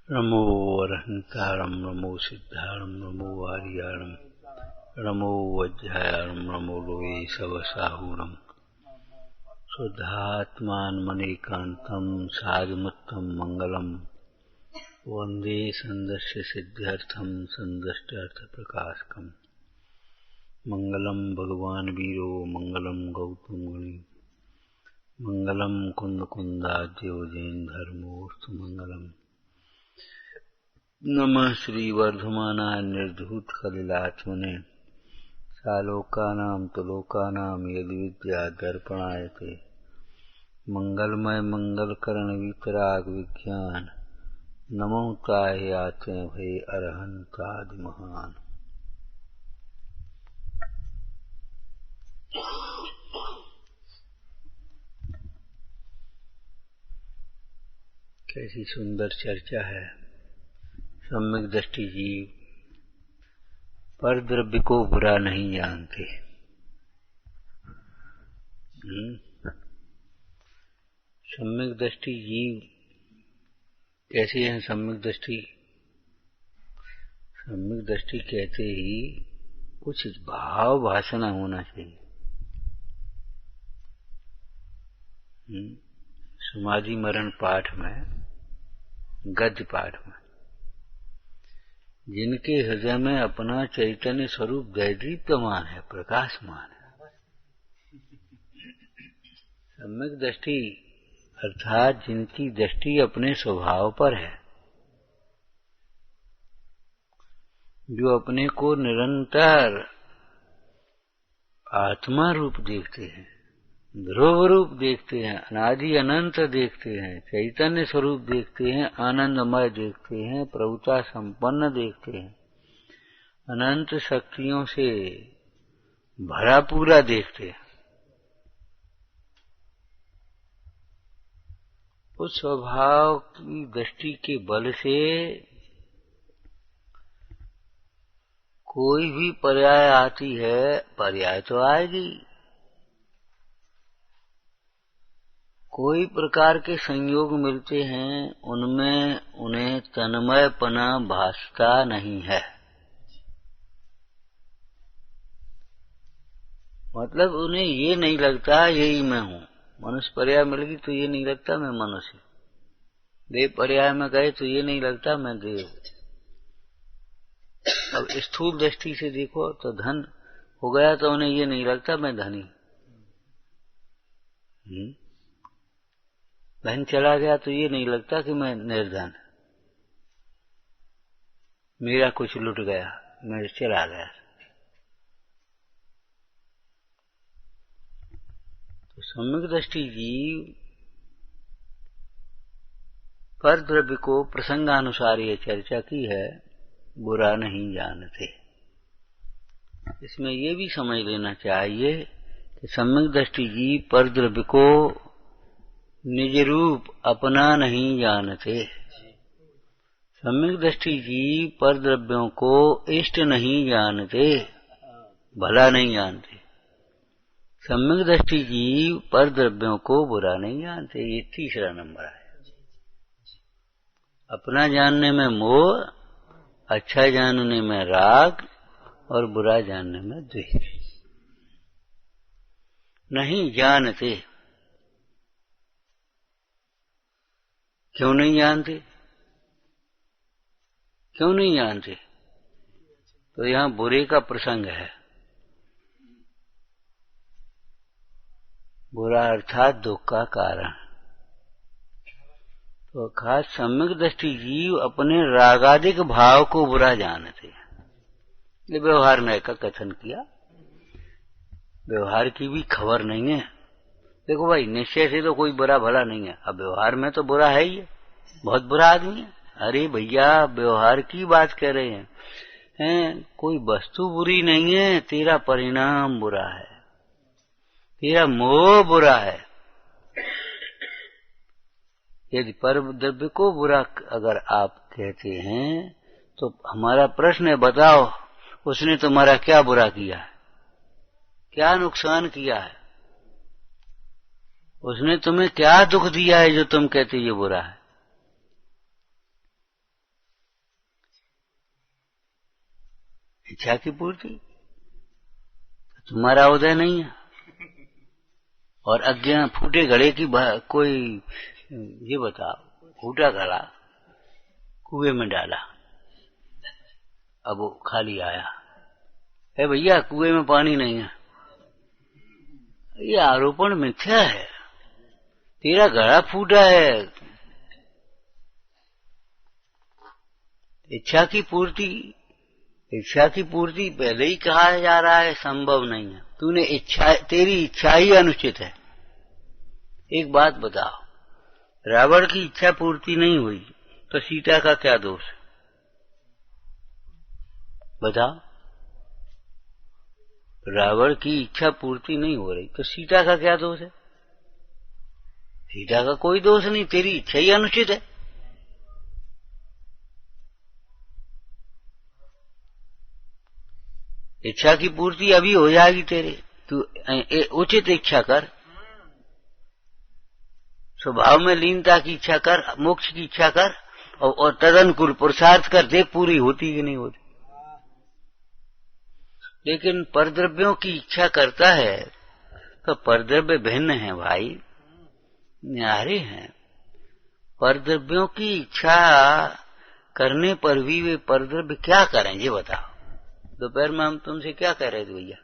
नमो अरहन्तारं नमो सिद्धारं नमो आर्याणं नमो वज्रायाणं नमो लोये सवसाहूरं शुद्धात्मानमनेकान्तं साधुमत्तं मङ्गलं वन्दे सन्दस्य सिद्ध्यर्थं सन्दष्टार्थप्रकाशकम् मङ्गलं भगवान् वीरो मङ्गलं गौतममुनि मङ्गलं कुन्दकुन्दाद्यो जैनधर्मोऽस्तु मङ्गलम् नमः श्रीवर्धमानाय निर्धूतकलिलात्मने सालोकानां तुलोकानां यद्विद्यादर्पणायते मंगलमय मंगलकरण वितराग विज्ञान नमो ताय आते भय अरहंतादि महान। कैसी सुंदर चर्चा है। सम्यक दृष्टि जीव पर द्रव्य को बुरा नहीं जानते। सम्यक दृष्टि जीव कैसे हैं? सम्यक दृष्टि कहते ही कुछ भाव भाषण होना चाहिए। समाधि मरण पाठ में, गद्य पाठ में, जिनके हृदय में अपना चैतन्य स्वरूप दैदीप्यमान है, प्रकाशमान है, सम्यक दृष्टि अर्थात जिनकी दृष्टि अपने स्वभाव पर है, जो अपने को निरंतर आत्मा रूप देखते हैं, ध्रुव रूप देखते हैं, अनादि अनंत देखते हैं, चैतन्य स्वरूप देखते हैं, आनंदमय देखते हैं, प्रभुता संपन्न देखते हैं, अनंत शक्तियों से भरा पूरा देखते हैं। उस स्वभाव की दृष्टि के बल से कोई भी पर्याय आती है, पर्याय तो आएगी, कोई प्रकार के संयोग मिलते हैं, उनमें उन्हें तन्मयपना भासता नहीं है। मतलब उन्हें ये नहीं लगता यही मैं हूँ। मनुष्य पर्याय मिल गई तो ये नहीं लगता मैं मनुष्य। देव पर्याय में गए तो ये नहीं लगता मैं देव। अब स्थूल दृष्टि से देखो तो धन हो गया तो उन्हें ये नहीं लगता मैं धनी। धन चला गया तो ये नहीं लगता कि मैं निर्धन, मेरा कुछ लुट गया, मैं चला गया। तो सम्यक दृष्टि जीव पर द्रव्य को प्रसंगानुसार ये चर्चा की है, बुरा नहीं जानते। इसमें ये भी समझ लेना चाहिए कि सम्यक दृष्टि जीव पर द्रव्य को निज रूप अपना नहीं जानते। सम्यक दृष्टि जीव पर द्रव्यों को इष्ट नहीं जानते, भला नहीं जानते। सम्यक दृष्टि जीव पर द्रव्यों को बुरा नहीं जानते। ये तीसरा नंबर है। अपना जानने में मोह, अच्छा जानने में राग और बुरा जानने में द्वेष। नहीं जानते। क्यों नहीं जानते? क्यों नहीं जानते? तो यहाँ बुरे का प्रसंग है। बुरा अर्थात दुख का कारण। तो खास सम्यक दृष्टि जीव अपने रागादिक भाव को बुरा जानते हैं। ये व्यवहार न्याय का कथन किया। व्यवहार की भी खबर नहीं है। देखो भाई, निश्चय से तो कोई बुरा भला नहीं है। अब व्यवहार में तो बुरा है ही, बहुत बुरा आदमी है। अरे भैया, व्यवहार की बात कर रहे हैं। कोई वस्तु बुरी नहीं है, तेरा परिणाम बुरा है, तेरा मोह बुरा है। यदि पर द्रव्य को बुरा अगर आप कहते हैं तो हमारा प्रश्न है, बताओ उसने तुम्हारा क्या बुरा किया है, क्या नुकसान किया है? उसने तुम्हें क्या दुख दिया है जो तुम कहते ये बुरा है? इच्छा की पूर्ति, तुम्हारा उदय नहीं है। और अज्ञान फूटे घड़े की कोई, ये बताओ, फूटा घड़ा कुएं में डाला, अब वो खाली आया है, भैया कुएं में पानी नहीं है, ये आरोपण मिथ्या है, तेरा घड़ा फूटा है। इच्छा की पूर्ति पहले ही कहा जा रहा है संभव नहीं है। तूने इच्छा, तेरी इच्छा ही अनुचित है। एक बात बताओ, रावण की इच्छा पूर्ति नहीं हुई तो सीता का क्या दोष है? बताओ, रावण की इच्छा पूर्ति नहीं हो रही तो सीता का क्या दोष है? सीता का कोई दोष नहीं, तेरी इच्छा ही अनुचित है। इच्छा की पूर्ति अभी हो जाएगी तेरे, तू उचित इच्छा कर, स्वभाव में लीनता की इच्छा कर, मोक्ष की इच्छा कर, और तदनुकूल पुरुषार्थ कर, देख पूरी होती कि नहीं होती। लेकिन परद्रव्यों की इच्छा करता है तो परद्रव्य भिन्न है भाई, न्यारे हैं। परद्रव्यों की इच्छा करने पर भी वे परद्रव्य क्या करें ये बताओ। दोपहर में हम तुमसे क्या कह रहे थे भैया,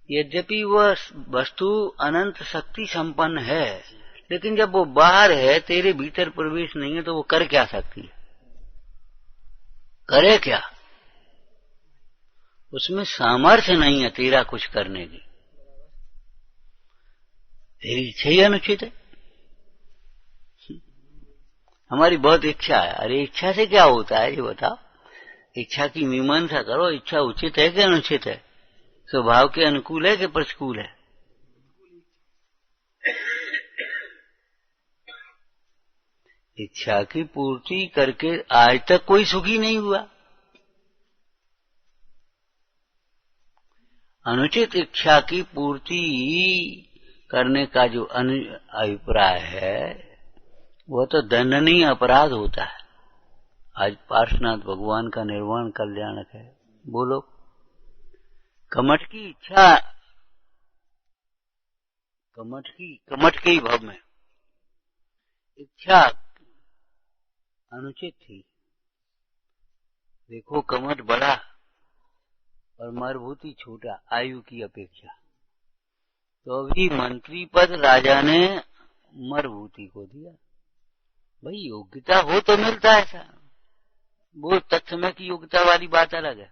यद्यपि वह वस्तु अनंत शक्ति संपन्न है, लेकिन जब वो बाहर है, तेरे भीतर प्रवेश नहीं है, तो वो कर क्या सकती है? करे क्या? उसमें सामर्थ्य नहीं है तेरा कुछ करने की, तेरी इच्छा ही अनुचित है। हमारी बहुत इच्छा है, अरे इच्छा से क्या होता है ये बताओ। इच्छा की मीमांसा करो, इच्छा उचित है कि अनुचित है, स्वभाव के अनुकूल है कि प्रतिकूल है? इच्छा की पूर्ति करके आज तक कोई सुखी नहीं हुआ। अनुचित इच्छा की पूर्ति करने का जो अभिप्राय है वह तो दंडनीय अपराध होता है। आज पार्श्वनाथ भगवान का निर्वाण कल्याणक है। बोलो, कमठ की इच्छा, कमठ के ही भाव में इच्छा अनुचित थी। देखो, कमठ बड़ा और मरभूति छोटा आयु की अपेक्षा, तो अभी मंत्री पद राजा ने मरभूति को दिया। भाई योग्यता हो तो मिलता है ऐसा, वो तत्समय की योग्यता वाली बात अलग है।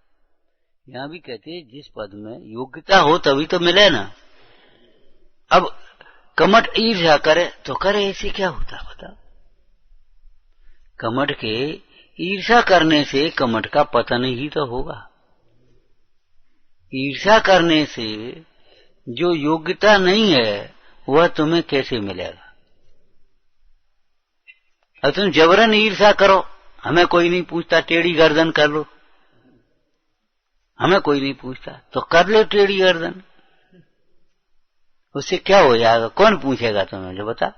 यहां भी कहते हैं जिस पद में योग्यता हो तभी तो मिले ना। अब कमठ ईर्ष्या करे तो करे, ऐसे क्या होता बता। कमठ के ईर्ष्या करने से कमठ का पतन ही तो होगा। ईर्ष्या करने से जो योग्यता नहीं है वह तुम्हें कैसे मिलेगा? अब तुम जबरन ईर्ष्या करो, हमें कोई नहीं पूछता, टेढ़ी गर्दन कर लो, हमें कोई नहीं पूछता, तो कर लो टेढ़ी गर्दन, उससे क्या हो जाएगा? कौन पूछेगा तुम्हें जो बता।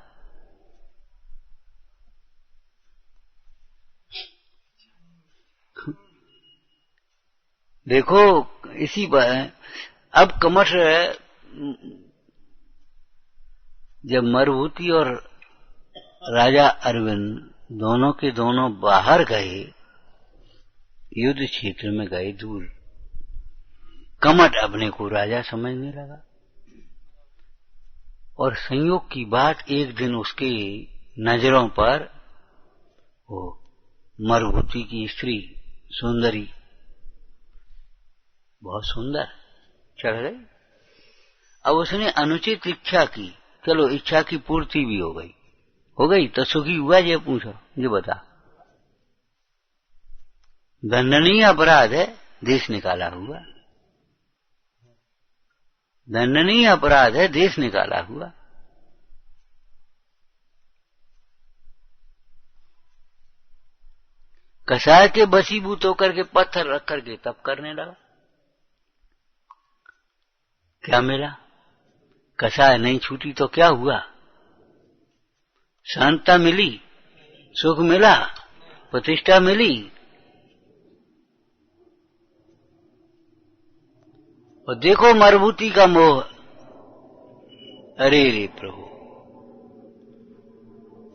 देखो इसी बात, अब कमठ जब मरभूति और राजा अरविंद दोनों के दोनों बाहर गए, युद्ध क्षेत्र में गए दूर, कमठ अपने को राजा समझने लगा। और संयोग की बात, एक दिन उसके नजरों पर वो मरभूति की स्त्री सुंदरी, बहुत सुंदर, चढ़ गई। अब उसने अनुचित इच्छा की, चलो इच्छा की पूर्ति भी हो गई तो सुखी हुआ? ये पूछो, ये बता। दंडनीय अपराध है, देश निकाला हुआ, दंडनीय अपराध है, देश निकाला हुआ। कसाय के बसीभूत होकर के पत्थर रख करके तप करने लगा। क्या मिला? कसाय नहीं छूटी तो क्या हुआ? शांतता मिली, सुख मिला, प्रतिष्ठा मिली। और देखो मरभूति का मोह, अरे रे प्रभु,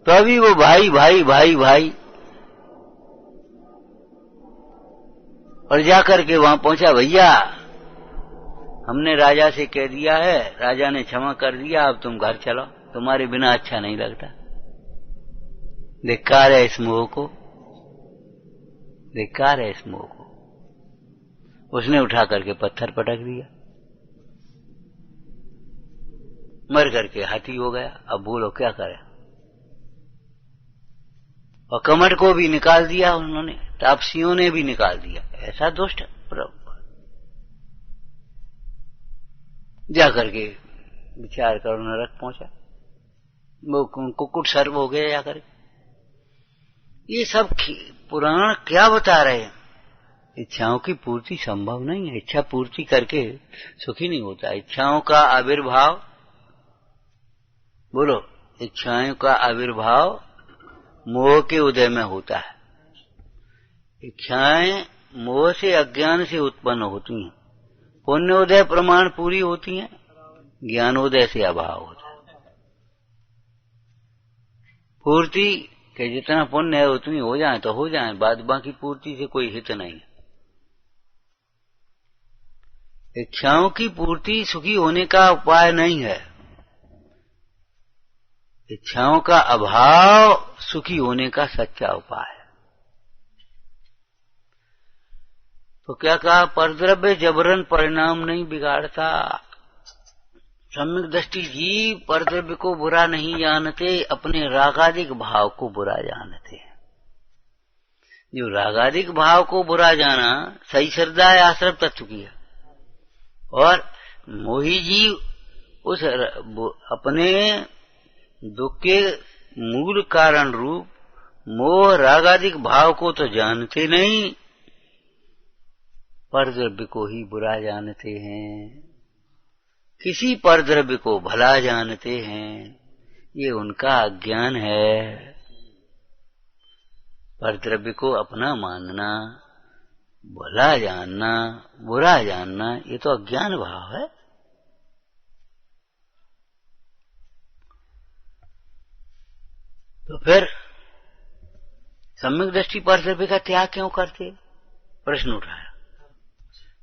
तो अभी वो भाई भाई भाई भाई, और जाकर के वहां पहुंचा, भैया हमने राजा से कह दिया है, राजा ने क्षमा कर दिया, अब तुम घर चलो, तुम्हारे बिना अच्छा नहीं लगता। धिक्कार है इस मोह को, धिक्कार है इस मोह को। उसने उठा करके पत्थर पटक दिया, मर करके हाथी हो गया। अब बोलो क्या करे। और कमर को भी निकाल दिया उन्होंने, तापसियों ने भी निकाल दिया। ऐसा दुष्ट प्रभु। जाकर के विचार करो, नरक पहुंचा, वो कुक्कुट सर्प हो गया जाकर। ये सब पुराण क्या बता रहे हैं? इच्छाओं की पूर्ति संभव नहीं है। इच्छा पूर्ति करके सुखी नहीं होता। इच्छाओं का आविर्भाव, बोलो, इच्छाओं का आविर्भाव मोह के उदय में होता है। इच्छाएं मोह से, अज्ञान से उत्पन्न होती हैं। पुण्योदय प्रमाण पूरी होती हैं, ज्ञानोदय से अभाव होता है। पूर्ति के जितना पुण्य है उतनी हो जाए तो हो जाए, बाद बाकी पूर्ति से कोई हित नहीं। इच्छाओं की पूर्ति सुखी होने का उपाय नहीं है। इच्छाओं का अभाव सुखी होने का सच्चा उपाय है। तो क्या कहा? परद्रव्य जबरन परिणाम नहीं बिगाड़ता। सम्यक दृष्टि जीव परद्रव्य को बुरा नहीं जानते, अपने रागादिक भाव को बुरा जानते हैं। जो रागादिक भाव को बुरा जाना, सही श्रद्धा है आश्रम तत्व की है। और मोही जीव उस अपने दुख के मूल कारण रूप मोह रागादिक भाव को तो जानते नहीं, परद्रव्य को ही बुरा जानते हैं। किसी परद्रव्य को भला जानते हैं, ये उनका अज्ञान है। परद्रव्य को अपना मानना, भला जानना, बुरा जानना, ये तो अज्ञान भाव है। तो फिर सम्यक दृष्टि परद्रव्य का त्याग क्यों करते? प्रश्न उठाया।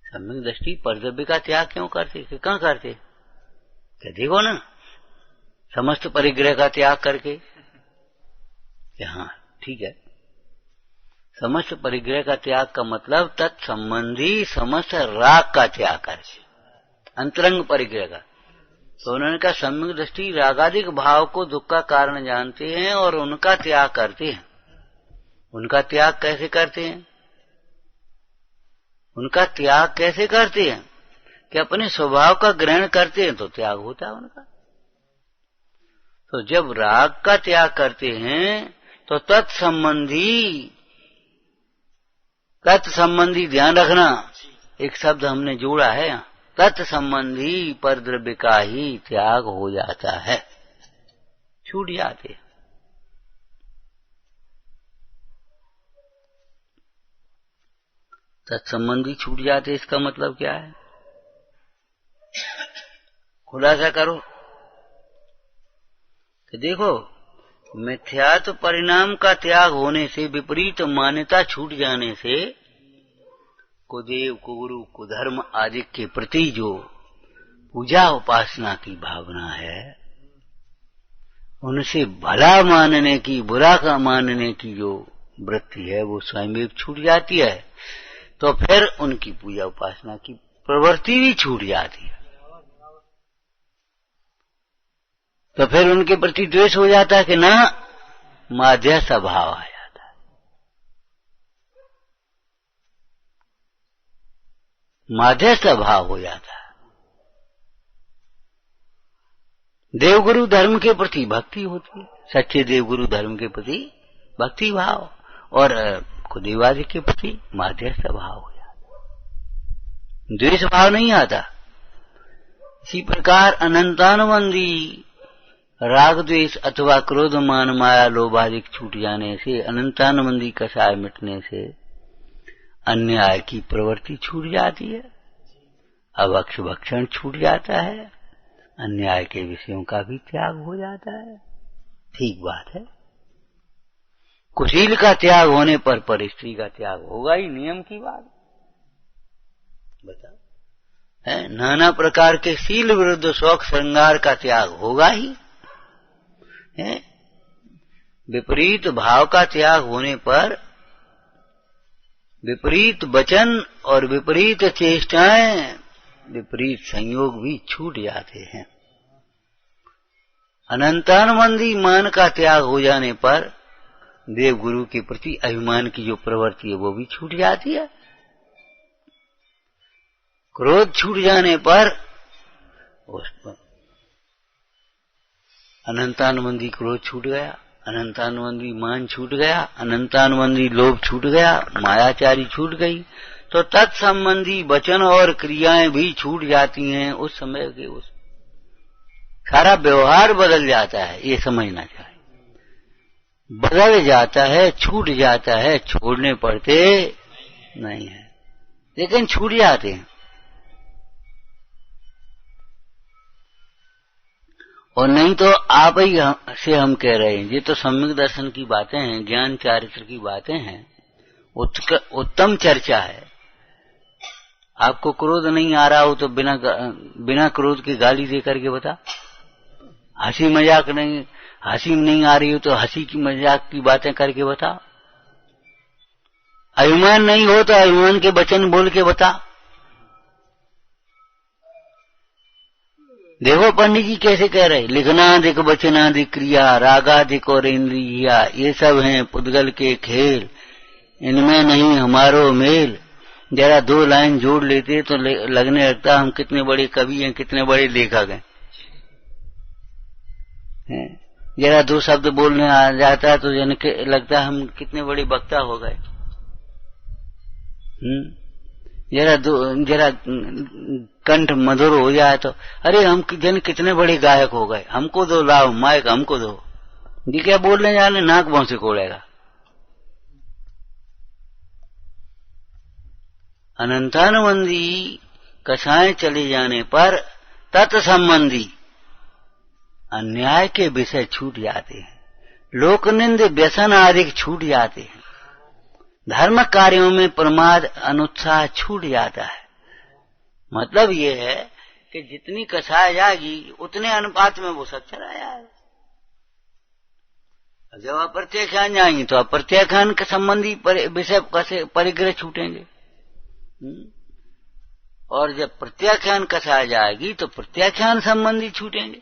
सम्यक दृष्टि परद्रव्य का त्याग क्यों करते? कि कहां करते? क्या देखो ना, समस्त परिग्रह का त्याग करके। हाँ ठीक है, समस्त परिग्रह का त्याग का मतलब तत्संबंधी समस्त राग का त्याग करके, अंतरंग परिग्रह का। तो उन्होंने कहा सम्यक दृष्टि रागादिक भाव को दुख का कारण जानते हैं और उनका त्याग करते हैं। उनका त्याग कैसे करते हैं? उनका त्याग कैसे करते हैं कि अपने स्वभाव का ग्रहण करते हैं तो त्याग होता है उनका। तो जब राग का त्याग करते हैं तो तत्संबंधी ध्यान रखना, एक शब्द हमने जोड़ा है यहाँ, तत्संबंधी परद्रव्य का ही त्याग हो जाता है, छूट जाते। तत्संबंधी छूट जाते, इसका मतलब क्या है? खुलासा करो कि देखो, मिथ्यात्व परिणाम का त्याग होने से, विपरीत मान्यता छूट जाने से, कुदेव कुगुरु कुधर्म आदि के प्रति जो पूजा उपासना की भावना है, उनसे भला मानने की, बुरा का मानने की जो वृत्ति है, वो स्वयं छूट जाती है। तो फिर उनकी पूजा उपासना की प्रवृत्ति भी छूट जाती है। तो फिर उनके प्रति द्वेष हो जाता है कि ना, माध्य स्वभाव आ जाता है। माध्य स्वभाव हो जाता है। देवगुरु धर्म के प्रति भक्ति होती है, सच्चे देवगुरु धर्म के प्रति भक्ति भाव, और खुदेवादी के प्रति माध्य स्वभाव हो जाता, द्वेष भाव नहीं आता। इसी प्रकार अनंतानुबंधी राग द्वेष अथवा क्रोध मान माया लोभादिक छूट जाने से, अनंतानुबंधी कषाय मिटने से अन्याय की प्रवृत्ति छूट जाती है। अभक्ष भक्षण छूट जाता है, अन्याय के विषयों का भी त्याग हो जाता है। ठीक बात है। कुशील का त्याग होने पर स्त्री का त्याग होगा ही, नियम की बात। बताओ, है नाना प्रकार के शील विरुद्ध शौक श्रृंगार का त्याग होगा ही है। विपरीत भाव का त्याग होने पर विपरीत वचन और विपरीत चेष्टाएं, विपरीत संयोग भी छूट जाते हैं। अनंतानुबंधी मान का त्याग हो जाने पर देव गुरु के प्रति अभिमान की जो प्रवृत्ति है वो भी छूट जाती है। क्रोध छूट जाने पर उस पर अनंतानुबंधी क्रोध छूट गया, अनंतानुबंधी मान छूट गया, अनंतानुबंधी लोभ छूट गया, मायाचारी छूट गई, तो तत्संबंधी वचन और क्रियाएं भी छूट जाती हैं। उस समय के उस सारा व्यवहार बदल जाता है, ये समझना चाहिए। बदल जाता है, छूट जाता है, छोड़ने पड़ते नहीं है, लेकिन छूट जाते हैं। और नहीं तो आप ही से हम कह रहे हैं, ये तो सम्यक दर्शन की बातें हैं, ज्ञान चारित्र की बातें हैं, उत्तम चर्चा है। आपको क्रोध नहीं आ रहा हो तो बिना क्रोध के गाली दे करके बता। हंसी मजाक नहीं, हंसी नहीं आ रही हो तो हंसी की मजाक की बातें करके बता। अभिमान नहीं हो तो अभिमान के वचन बोल के बता। देखो पंडित जी कैसे कह रहे, लिखनादिक वचनादिक क्रिया, रागादिक और इंद्रिया, ये सब हैं पुद्गल के खेल, इनमें नहीं हमारो मेल। जरा दो लाइन जोड़ लेते तो लगने लगता हम कितने बड़े कवि हैं, कितने बड़े लेखक हैं। जरा दो शब्द बोलने आ जाता है तो लगता है हम कितने बड़े वक्ता हो गए। जरा कंठ मधुर हो जाए तो अरे हम कितने बड़े गायक हो गए, हमको दो लाओ माइक, हमको दो। ये क्या बोलने जाने, नाक बहु से कोड़ेगा। अनंतानुबंधी कसाएं चले जाने पर तत्संबंधी अन्याय के विषय छूट जाते हैं, लोकनिंद व्यसन आदि छूट जाते हैं, धर्म कार्यों में प्रमाद अनुत्साह छूट जाता है। मतलब ये है कि जितनी कसाय जाएगी उतने अनुपात में वो सब चला जाएगा। जब अप्रत्याख्यान जाएंगे तो अप्रत्याख्यान के संबंधी विषय परिग्रह छूटेंगे, और जब प्रत्याख्यान कसाय जाएगी तो प्रत्याख्यान संबंधी छूटेंगे।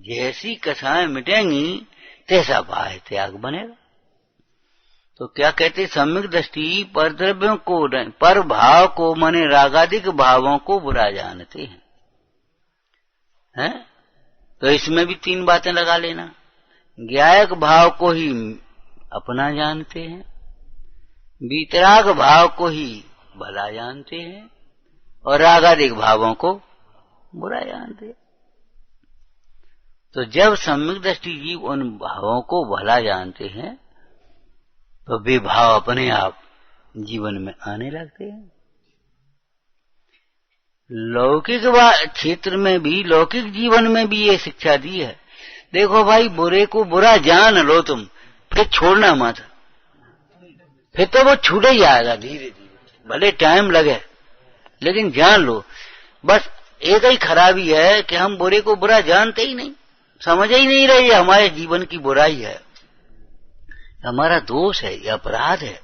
जैसी कसाएं मिटेंगी तैसा बाह्य त्याग बनेगा। तो क्या कहते, सम्यक दृष्टि पर द्रव्यों को, पर भाव को माने रागादिक भावों को बुरा जानते हैं। तो इसमें भी तीन बातें लगा लेना। ज्ञायक भाव को ही अपना जानते हैं, वीतराग भाव को ही भला जानते हैं, और रागादिक भावों को बुरा जानते हैं। तो जब सम्यक दृष्टि जीव उन भावों को भला जानते हैं तो वे भाव अपने आप जीवन में आने लगते हैं। लौकिक क्षेत्र में भी, लौकिक जीवन में भी ये शिक्षा दी है। देखो भाई, बुरे को बुरा जान लो तुम, फिर छोड़ना मत, फिर तो वो छूट ही आएगा धीरे धीरे, भले टाइम लगे, लेकिन जान लो। बस एक ही खराबी है कि हम बुरे को बुरा जानते ही नहीं, समझ ही नहीं रहे हमारे जीवन की बुराई है, हमारा दोष है, यह अपराध है।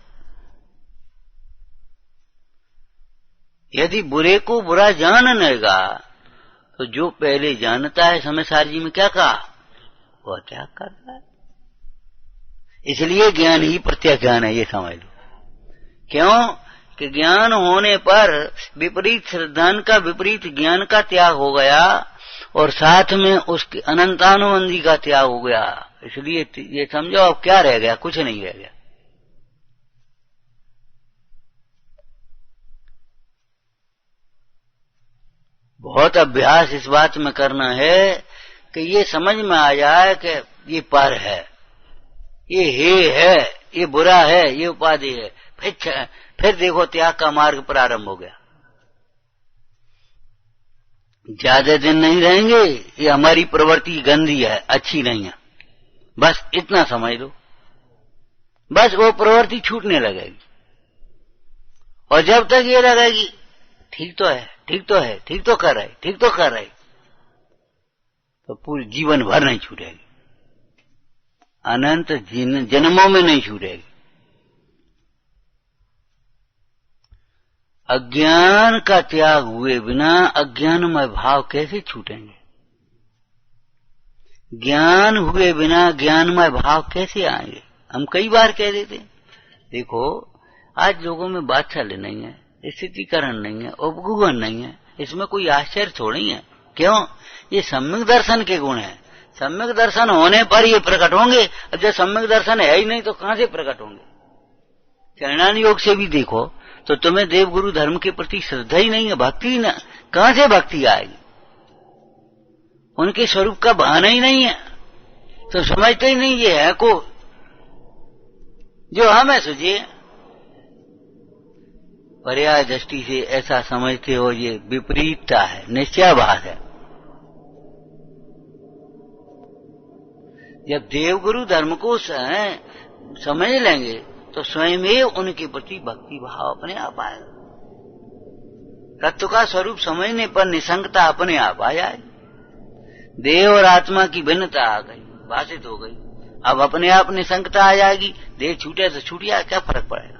यदि बुरे को बुरा जान लेगा तो जो पहले जानता है, समझदार जी में क्या कहा, वह त्याग करता है। इसलिए ज्ञान ही प्रत्याख्यान है, ये समझ लो। क्यों कि ज्ञान होने पर विपरीत श्रद्धान का, विपरीत ज्ञान का त्याग हो गया, और साथ में उसके अनंतानुबंधी का त्याग हो गया। इसलिए ये समझो अब क्या रह गया, कुछ नहीं रह गया। बहुत अभ्यास इस बात में करना है कि ये समझ में आ जाए कि ये पर है, ये हे है, ये बुरा है, ये उपाधि है। फिर देखो त्याग का मार्ग प्रारंभ हो गया। ज्यादा दिन नहीं रहेंगे, ये हमारी प्रवृत्ति गंदी है, अच्छी नहीं है, बस इतना समझ लो। बस वो प्रवृत्ति छूटने लगेगी, और जब तक ये लगेगी ठीक तो है, ठीक तो है, ठीक तो कर रहे, ठीक तो कर रहे, तो पूरे जीवन भर नहीं छूटेगी, अनंत जन्मों में नहीं छूटेगी। अज्ञान का त्याग हुए बिना अज्ञानमय भाव कैसे छूटेंगे? ज्ञान हुए बिना ज्ञानमय भाव कैसे आएंगे? हम कई बार कह देते हैं, देखो आज लोगों में बादशाह नहीं है, स्थितिकरण नहीं है, उपगुण नहीं है, इसमें कोई आश्चर्य थोड़ी है। क्यों? ये सम्यक दर्शन के गुण है। सम्यक दर्शन होने पर ये प्रकट होंगे, और जब सम्यक दर्शन है ही नहीं तो कहां से प्रकट होंगे? चरणान योग से भी देखो तो तुम्हें देव गुरु धर्म के प्रति श्रद्धा ही नहीं है, भक्ति ही ना, कहां से भक्ति आएगी? उनके स्वरूप का बहाना ही नहीं है, तो समझते ही नहीं ये है को जो हमें सुझे। पर्याय दृष्टि से ऐसा समझते हो, ये विपरीतता है, निश्चयाभास है। जब देवगुरु धर्म को समझ लेंगे तो स्वयं ही उनके प्रति भक्ति भाव अपने आप आएगा। तत्व का स्वरूप समझने पर निसंगता अपने आप आ जाएगी। देह और आत्मा की भिन्नता आ गई, भाषित हो गई, अब अपने आप निसंगता आ जाएगी। देह छूटे तो छूट जाए, क्या फर्क पड़ेगा?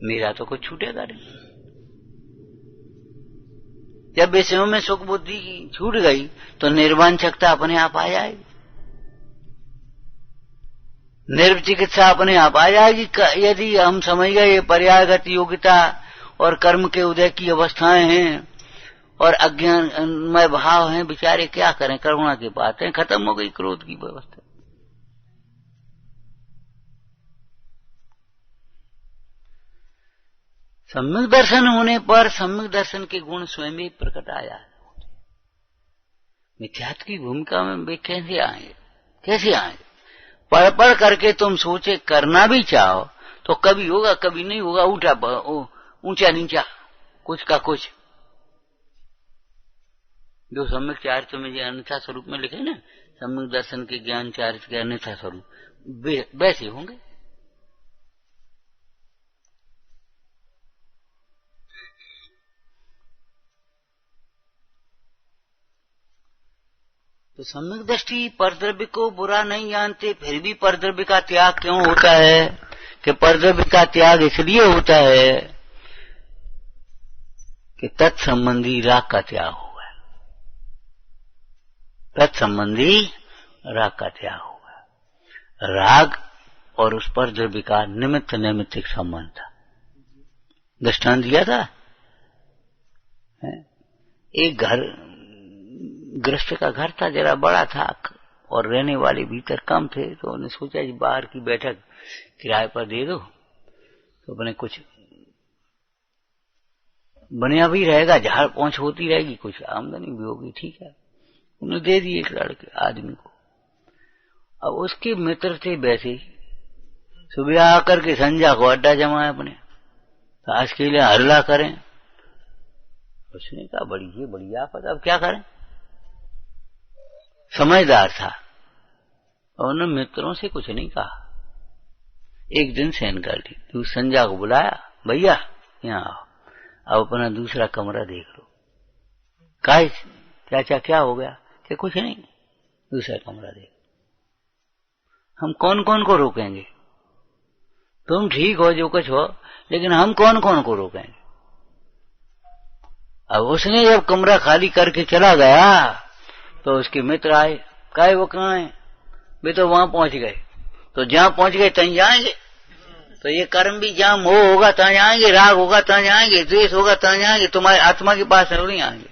मेरा तो कुछ छूटेगा नहीं। जब विषयों में सुख बुद्धि छूट गई तो निर्वांछकता अपने आप आ जाएगी, निर्विचिकित्सा अपने आप आ जाएगी। यदि हम समझ गए ये पर्यायगत योग्यता और कर्म के उदय की अवस्थाएं हैं और अज्ञानमय भाव हैं, बेचारे क्या करें? करुणा की बात है, खत्म हो गई क्रोध की व्यवस्था। सम्यक दर्शन होने पर सम्यक दर्शन के गुण स्वयं ही प्रकट आया। मिथ्यात्व की भूमिका में वे कैसे आएंगे? कैसे आएंगे? पढ़ पढ़ करके तुम सोचे करना भी चाहो तो कभी होगा कभी नहीं होगा, ऊंचा नीचा, कुछ का कुछ। जो सम्यक चारित्र में जो अन्यथा स्वरूप में लिखे ना, सम्यक दर्शन के ज्ञान चारित्र के अन्यथा स्वरूप वैसे होंगे। तो सम्यक दृष्टि परद्रव्य को बुरा नहीं जानते, फिर भी परद्रव्य का त्याग क्यों होता है? कि परद्रव्य का त्याग इसलिए होता है कि तत्संबंधी राग का त्याग हुआ, तत्संबंधी राग का त्याग हुआ। राग और उस परद्रव्य का निमित्त नैमित्तिक संबंध था। दृष्टांत दिया था, एक घर, गृहस्थ का घर था, जरा बड़ा था और रहने वाले भीतर कम थे, तो उन्होंने सोचा कि बाहर की बैठक किराए पर दे दो तो अपने कुछ बनिया भी रहेगा, झाड़ पहुंच होती रहेगी, कुछ आमदनी भी होगी। ठीक है, उन्होंने दे दी एक लड़के आदमी को। अब उसके मित्र थे वैसे, सुबह आकर के संध्या को अड्डा जमाए अपने, ताश के लिए हल्ला करें। उसने कहा बड़ी आफत, अब क्या करें? समझदार था और उन्होंने मित्रों से कुछ नहीं कहा। एक दिन सहन कर ली, तो संध्या को बुलाया, भैया यहाँ आओ, अब अपना दूसरा कमरा देख लो। काहे चाचा क्या हो गया? कि कुछ नहीं, दूसरा कमरा देख। हम कौन कौन को रोकेंगे? तुम ठीक हो जो कुछ हो, लेकिन हम कौन कौन को रोकेंगे? अब उसने जब कमरा खाली करके चला गया तो उसके मित्र आए, काहे वो कहाँ है? वे तो वहां पहुंच गए। तो जहां पहुंच गए तहीं जाएंगे, तो ये कर्म भी जहां मोह होगा तहां जाएंगे, राग होगा तहां जाएंगे, द्वेष होगा तहां जाएंगे, तुम्हारे आत्मा के पास नहीं आएंगे।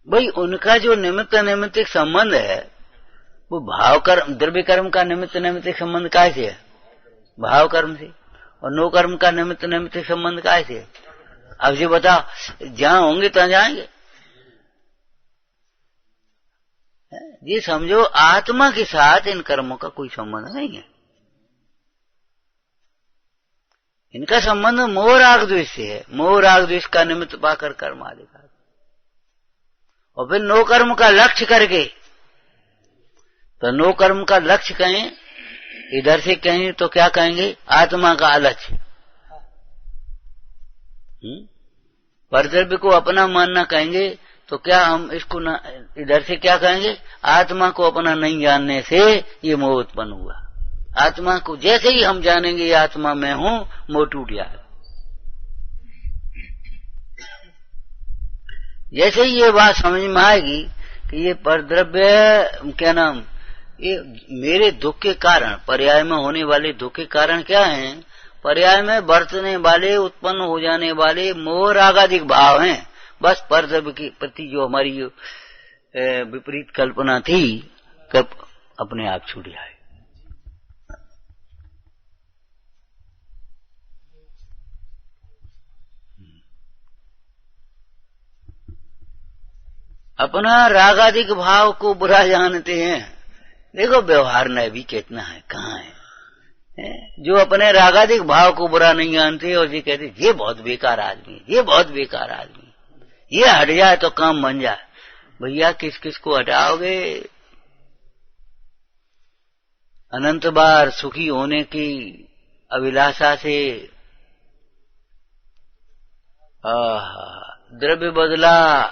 भाई उनका जो निमित्त नैमित्तिक संबंध है वो भाव कर्म, द्रव्य कर्म का निमित्त नैमित्तिक संबंध कैसे है? भाव कर्म से। और नो कर्म का निमित्त नैमित्तिक संबंध कैसे है? अब ये बताओ, जहां होंगे तहां जाएंगे। ये समझो आत्मा के साथ इन कर्मों का कोई संबंध नहीं है। इनका संबंध मोह राग द्वेष से है। मोह राग द्वेष का निमित्त पाकर कर्म आदि का, और फिर नो कर्म का लक्ष्य करके, तो नो कर्म का लक्ष्य कहें, इधर से कहें तो क्या कहेंगे, आत्मा का अलक्ष्य। परद्रव्य को अपना मानना कहेंगे तो क्या हम इसको इधर से क्या कहेंगे, आत्मा को अपना नहीं जानने से ये मोह उत्पन्न हुआ। आत्मा को जैसे ही हम जानेंगे ये आत्मा मैं हूं, मोह टूट जाएगा। जैसे ही ये बात समझ में आएगी कि ये परद्रव्य क्या नाम, ये मेरे दुख के कारण, पर्याय में होने वाले दुख के कारण क्या हैं, पर्याय में बरतने वाले, उत्पन्न हो जाने वाले मोह रागादिक भाव हैं। बस परद्रव्य के प्रति जो हमारी विपरीत कल्पना थी, कब अपने आप छूट जाए। अपना रागादिक भाव को बुरा जानते हैं। देखो व्यवहार में भी कितना है, कहाँ है, जो अपने रागादिक भाव को बुरा नहीं जानते और ये कहते ये बहुत बेकार आदमी, ये बहुत बेकार आदमी, ये हट जाए तो काम बन जाए। भैया किस किस को हटाओगे? अनंत बार सुखी होने की अभिलाषा से द्रव्य बदला,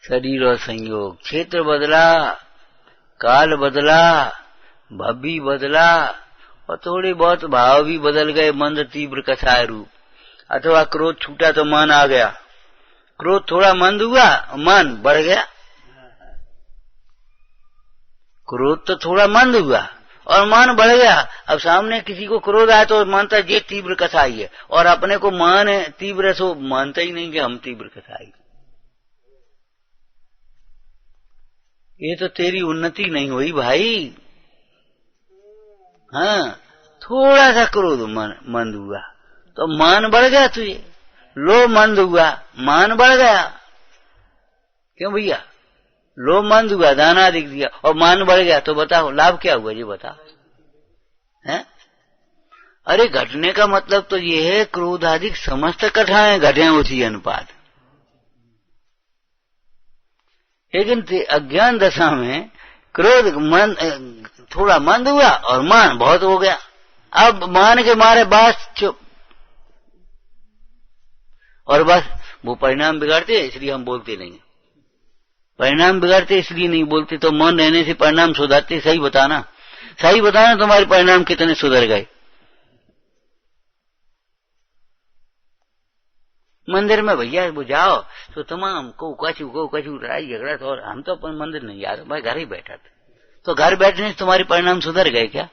शरीर और संयोग, क्षेत्र बदला, काल बदला, भव्य बदला, और थोड़े बहुत भाव भी बदल गए, मंद तीव्र कसाय रूप। अथवा क्रोध छूटा तो मान आ गया, क्रोध थोड़ा मंद हुआ, मान बढ़ गया। क्रोध तो थोड़ा मंद हुआ और मान बढ़ गया। अब सामने किसी को क्रोध आया तो मानता ये तीव्र कसाई है, और अपने को मान है तीव्र, सो मानता ही नहीं कि हम तीव्र कसाई। ये तो तेरी उन्नति नहीं हुई भाई। हाँ, थोड़ा सा क्रोध मंद हुआ तो मान बढ़ गया तुझे, लोभ मंद हुआ मान बढ़ गया। क्यों भैया? लोभ मंद हुआ, दाना दिख दिया और मान बढ़ गया, तो बताओ लाभ क्या हुआ, ये बताओ है? अरे घटने का मतलब तो ये है, क्रोध आदि समस्त कथाएं घटे उसी अनुपात। लेकिन अज्ञान दशा में क्रोध थोड़ा मंद हुआ और मान बहुत हो गया। अब मान के मारे बस चुप, और बस वो परिणाम बिगाड़ते, इसलिए हम बोलते नहीं। परिणाम बिगाड़ते इसलिए नहीं बोलते, तो मौन रहने से परिणाम सुधरते। सही बताना, सही बताना, तुम्हारे परिणाम कितने सुधर गए। मंदिर में भैया वो जाओ तो तमाम को कचू लड़ाई झगड़ा, तो और हम तो अपन मंदिर नहीं जा रहे, मैं घर ही बैठा था। तो घर बैठने से तुम्हारे परिणाम सुधर गए क्या?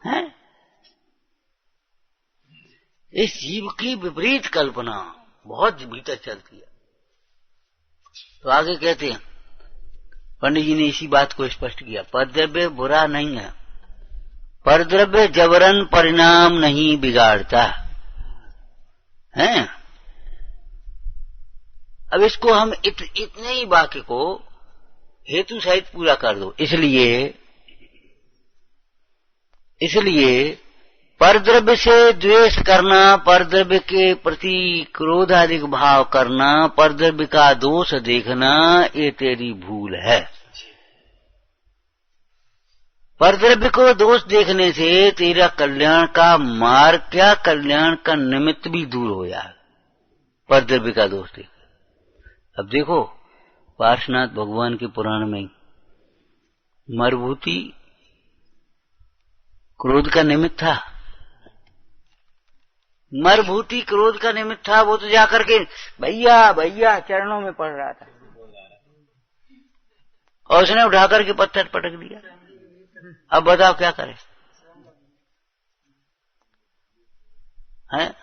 है? इस जीव की विपरीत कल्पना बहुत भीतर चलती है। तो आगे कहते हैं, पंडित जी ने इसी बात को स्पष्ट किया, परद्रव्य बुरा नहीं है, परद्रव्य जबरन परिणाम नहीं बिगाड़ता है। अब इसको हम इतने ही वाक्य को हेतु सहित पूरा कर दो। इसलिए परद्रव्य से द्वेष करना, परद्रव्य के प्रति क्रोधाधिक भाव करना, परद्रव्य का दोष देखना, ये तेरी भूल है। परद्रव्य को दोष देखने से तेरा कल्याण का मार्ग क्या, कल्याण का निमित्त भी दूर हो जाए। परद्रव्य का दोष देख। अब देखो पार्श्वनाथ भगवान के पुराण में मरभूति क्रोध का निमित्त था। मरभूति क्रोध का निमित्त था। वो तो जाकर के भैया भैया चरणों में पड़ रहा था और उसने उठाकर के पत्थर पटक दिया। अब बताओ क्या करे?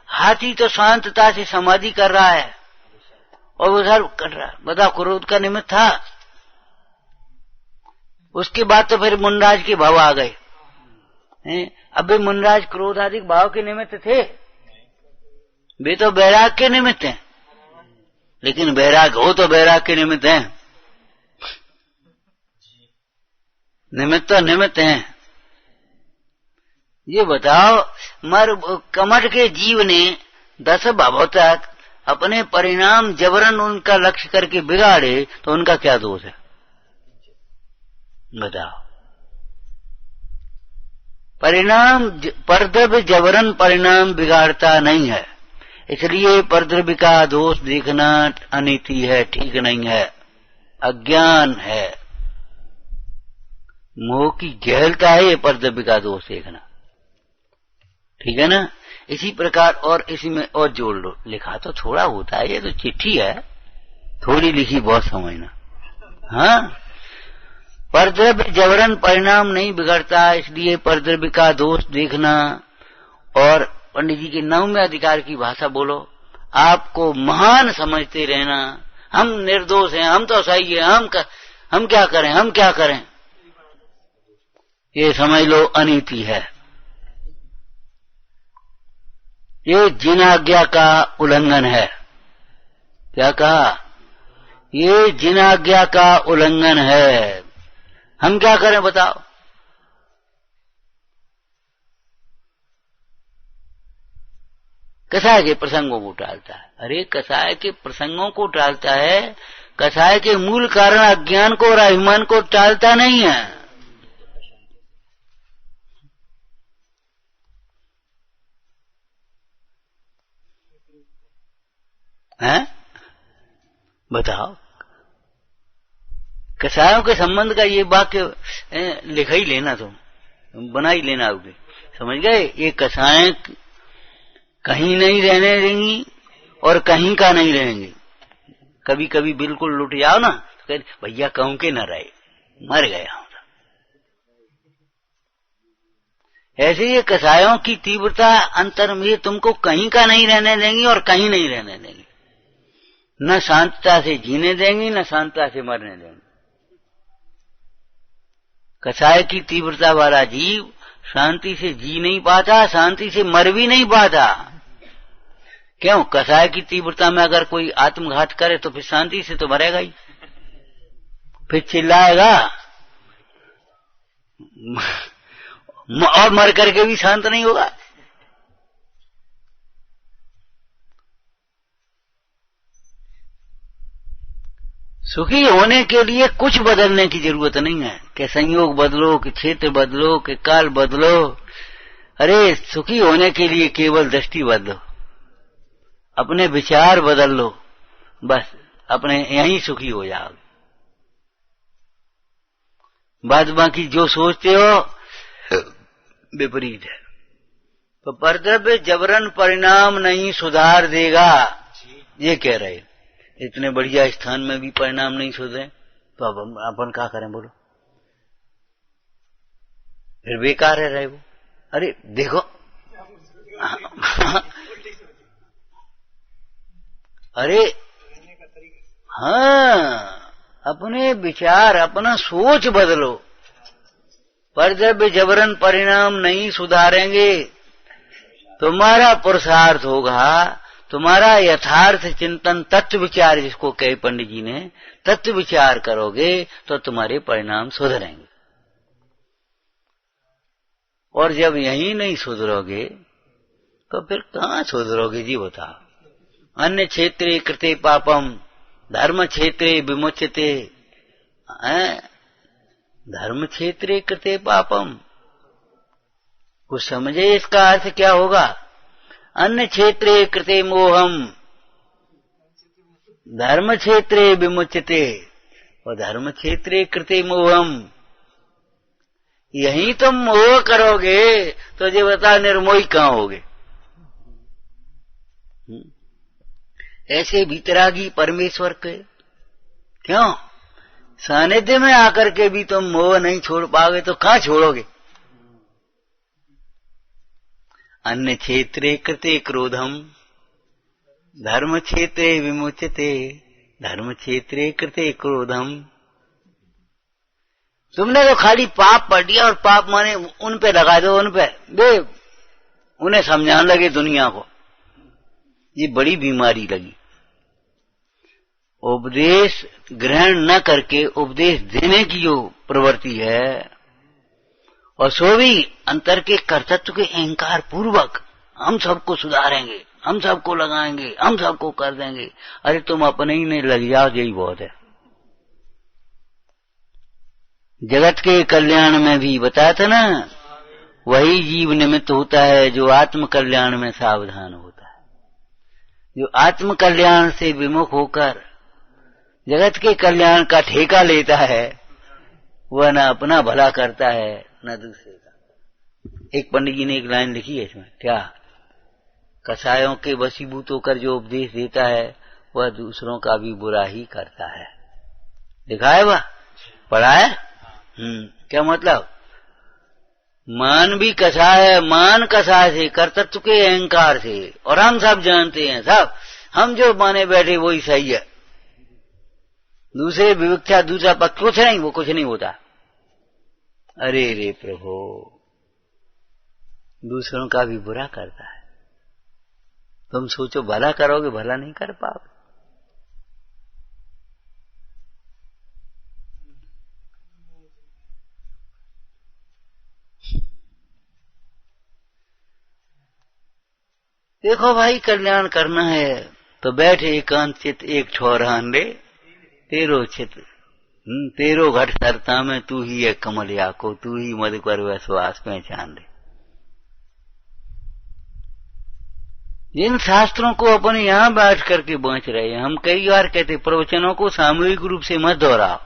हाथी तो शांतता से समाधि कर रहा है और उधर कर रहा है। बताओ क्रोध का निमित्त था। उसके बाद तो फिर मुनराज के भाव आ गए। अब मुनराज क्रोधाधिक भाव के निमित्त थे, वे तो बैराग के निमित्त हैं। लेकिन बैराग हो तो बैराग के निमित्त हैं, निमित्त तो निमित्त हैं। ये बताओ, मर कमठ के जीव ने 10 भावों तक अपने परिणाम जबरन उनका लक्ष्य करके बिगाड़े तो उनका क्या दोष है? बताओ। परिणाम परद्रव्य जबरन परिणाम बिगाड़ता नहीं है, इसलिए परद्रव्य का दोष देखना अनीति है, ठीक नहीं है, अज्ञान है, मोह की गहलता है ये परद्रव्य का दोष देखना। ठीक है ना? इसी प्रकार और इसी में और जोड़ लो, लिखा तो थोड़ा होता है, ये तो चिट्ठी है, थोड़ी लिखी बहुत समझना। हाँ, परद्रव्य जबरन परिणाम नहीं बिगड़ता, इसलिए परद्रव्य का दोष देखना। और पंडित जी के 9वें अधिकार की भाषा बोलो, आपको महान समझते रहना, हम निर्दोष हैं, हम तो सही है, हम क्या करें, हम क्या करें, ये समझ लो अनीति है। ये जिन आज्ञा का उल्लंघन है। क्या कहा? ये जिन आज्ञा का उल्लंघन है। हम क्या करें बताओ? कसाय के प्रसंगों को टालता है। अरे कसाय के प्रसंगों को टालता है, कसाय के मूल कारण अज्ञान को और अभिमान को टालता नहीं है। हैं? बताओ, कसायों के संबंध का ये वाक्य लिखा ही लेना, तुम बना ही लेना, आओगे समझ गए? ये कसाएं कहीं नहीं रहने देंगी और कहीं का नहीं रहेंगे। कभी कभी बिल्कुल लुट जाओ ना तो भैया कहूं के न रहे, मर गया हूं। ऐसे ये कसायों की तीव्रता अंतर में तुमको कहीं का नहीं रहने देंगी और कहीं नहीं रहने देंगी, न शांतता से जीने देंगी न शांतता से मरने देंगी। कसाय की तीव्रता वाला जीव शांति से जी नहीं पाता, शांति से मर भी नहीं पाता। क्यों? कसाय की तीव्रता में अगर कोई आत्मघात करे तो फिर शांति से तो मरेगा ही, फिर चिल्लाएगा और मर करके भी शांत नहीं होगा। सुखी होने के लिए कुछ बदलने की जरूरत नहीं है कि संयोग बदलो, कि क्षेत्र बदलो, कि काल बदलो। अरे सुखी होने के लिए केवल दृष्टि बदलो, अपने विचार बदल लो, बस अपने यहीं सुखी हो जाओगे। बाद बाकी जो सोचते हो विपरीत है। तो परद्रव्य जबरन परिणाम नहीं सुधार देगा, ये कह रहे। इतने बढ़िया स्थान में भी परिणाम नहीं सुधरे तो अब अपन क्या करें बोलो? फिर बेकार है रहे वो। अरे देखो अरे हाँ, अपने विचार अपना सोच बदलो। परद्रव्य जबरन परिणाम नहीं सुधारेंगे, तुम्हारा पुरुषार्थ होगा, तुम्हारा यथार्थ चिंतन, तत्व विचार जिसको कहे पंडित जी ने, तत्व विचार करोगे तो तुम्हारे परिणाम सुधरेंगे। और जब यही नहीं सुधरोगे तो फिर कहाँ सुधरोगे जी बताओ? अन्य क्षेत्रे कृते पापम धर्म क्षेत्रे विमुच्यते। धर्म क्षेत्रे कृते पापम, कुछ समझे इसका अर्थ क्या होगा? अन्य क्षेत्रे कृते मोहम धर्म क्षेत्रे विमुच्यते, और धर्म क्षेत्रे कृते मोहम। यही तुम मोह करोगे तो ये बता निर्मोही कहाँ होगे? ऐसे भीतरागी परमेश्वर के क्यों सानिध्य में आकर के भी तुम मोह नहीं छोड़ पाओगे तो कहाँ छोड़ोगे? अन्य क्षेत्रे कृते क्रोधम धर्म क्षेत्रे विमुच्यते, धर्म क्षेत्रे कृते क्रोधम। तुमने तो खाली पाप पढ़ दिया और पाप माने उन पे लगा दो, उन पे बे उन्हें समझाने लगे दुनिया को। ये बड़ी बीमारी लगी। उपदेश ग्रहण न करके उपदेश देने की जो प्रवृत्ति है और सो भी अंतर के कर्तृत्व के अहंकार पूर्वक हम सबको सुधारेंगे, हम सबको लगाएंगे, हम सबको कर देंगे। अरे तुम अपने ही नहीं लग जाओ, यही बहुत है। जगत के कल्याण में भी बताया था ना, वही जीव निमित्त होता है जो आत्म कल्याण में सावधान होता है। जो आत्म कल्याण से विमुख होकर जगत के कल्याण का ठेका लेता है, वह न अपना भला करता है न दूसरे का। एक पंडित जी ने एक लाइन लिखी है इसमें, क्या? कसायों के वशीभूत होकर जो उपदेश देता है वह दूसरों का भी बुरा ही करता है। लिखा है वह, पढ़ा है? क्या मतलब? मान भी कसाय है, मान कसाय से, कर्तृत्व के अहंकार से। और हम सब जानते हैं, सब हम जो माने बैठे वही सही है, दूसरे विवक्षा, दूसरा पक्ष कुछ नहीं, वो कुछ नहीं होता। अरे रे प्रभु, दूसरों का भी बुरा करता है। तुम सोचो भला करोगे, भला नहीं कर पाओगे। देखो भाई, कल्याण करना है तो बैठे एकांत चित एक ठौरान ले, तेरो चित तेरो घट सरता में तू ही है कमलिया को, तू ही मध कर विश्वास पहचान दे। जिन शास्त्रों को अपन यहाँ बैठ करके बांच रहे हैं, हम कई बार कहते प्रवचनों को सामूहिक रूप से मत दोहराओ,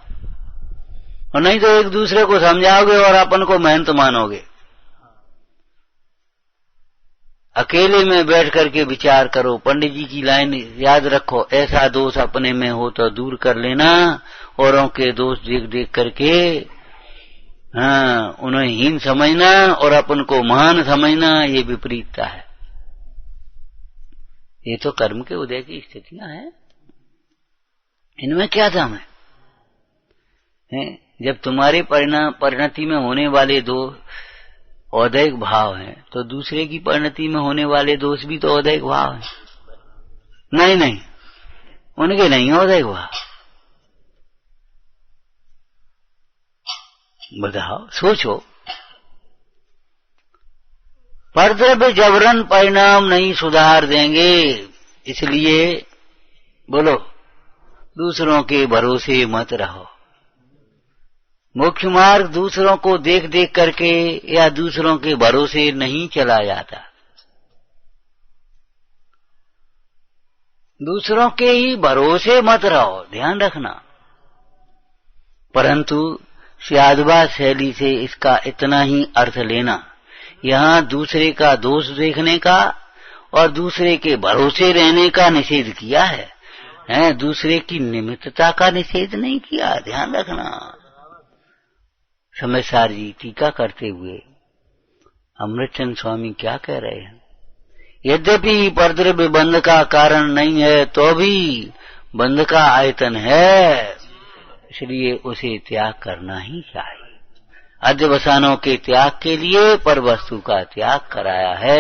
और नहीं तो एक दूसरे को समझाओगे और अपन को मेहनत मानोगे। अकेले में बैठ करके विचार करो। पंडित जी की लाइन याद रखो, ऐसा दोष अपने में हो तो दूर कर लेना, औरों के दोष देख देख करके उन्हें हीन समझना और अपन को महान समझना, ये विपरीतता है। ये तो कर्म के उदय की स्थितियां हैं, इनमें क्या दाम है? जब तुम्हारे परिणति में होने वाले दो औदैहिक भाव हैं, तो दूसरे की परिणति में होने वाले दोष भी तो औदैहिक भाव हैं। नहीं नहीं, उनके नहीं औदैहिक भाव। बताओ, सोचो। परद्रव्य जबरन परिणाम नहीं सुधार देंगे, इसलिए बोलो, दूसरों के भरोसे मत रहो। मुख्य मार्ग दूसरों को देख देख करके या दूसरों के भरोसे नहीं चला जाता। दूसरों के ही भरोसे मत रहो, ध्यान रखना। परंतु साधवा शैली से इसका इतना ही अर्थ लेना, यहाँ दूसरे का दोष देखने का और दूसरे के भरोसे रहने का निषेध किया है, दूसरे की निमित्तता का निषेध नहीं किया। ध्यान रखना। समयसार जी टीका करते हुए अमृतचंद स्वामी क्या कह रहे हैं? यद्यपि परद्रव्य बंध का कारण नहीं है, तो भी बंध का आयतन है, इसलिए उसे त्याग करना ही चाहिए। अध्यवसानों के त्याग के लिए पर वस्तु का त्याग कराया है।